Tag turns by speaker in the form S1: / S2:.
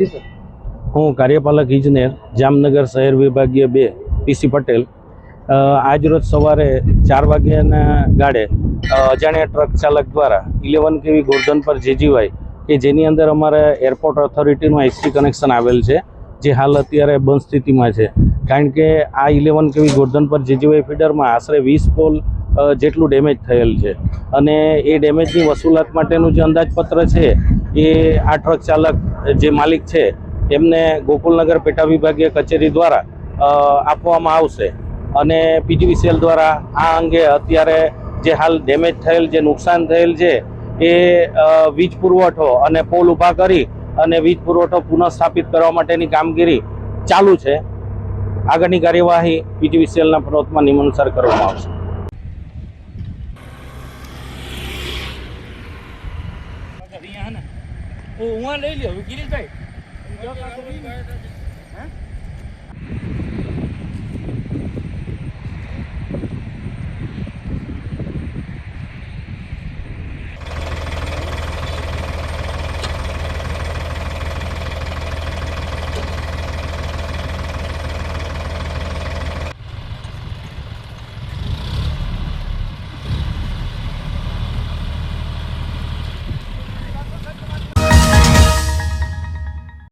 S1: જી sir.
S2: હું કાર્યપાલક ઇજનેર જામનગર શહેર વિભાગીય 2 પીસી પટેલ આજરોજ સવારે 4 વાગ્યાના ગાળે અજાણ્યા ટ્રક ચાલક દ્વારા 11 kV ગોરધન પર જેજીવાય કે જેની અંદર અમારે એરપોર્ટ ઓથોરિટીનું આઈસી કનેક્શન આવેલ છે, જે હાલ અત્યારે બંધ સ્થિતિમાં છે. કારણ કે આ 11 kV ગોરધન પર જેજીવાય ફીડરમાં આશરે 20 પોલ જેટલું ડેમેજ થયેલ છે અને એ ડેમેજની વસૂલાત માટેનું જે અંદાજપત્ર છે એ આ ટ્રક ચાલક જે માલિક છે એમને ગોકુલનગર પેટા વિભાગીય કચેરી દ્વારા આપવામાં આવશે અને પીજીવીસીએલ દ્વારા આ અંગે અત્યારે જે હાલ ડેમેજ થયેલ, જે નુકસાન થયેલ છે એ વીજ પુરવઠો અને પોલ ઊભા કરી અને વીજ પુરવઠો પુનઃસ્થાપિત કરવા માટેની કામગીરી ચાલુ છે. આગળની કાર્યવાહી પીજીવીસીએલના પ્રવૃત્તિમાં નિયમાનુસાર કરવામાં આવશે.
S1: લઈ લ્યો ગિરીશભાઈ.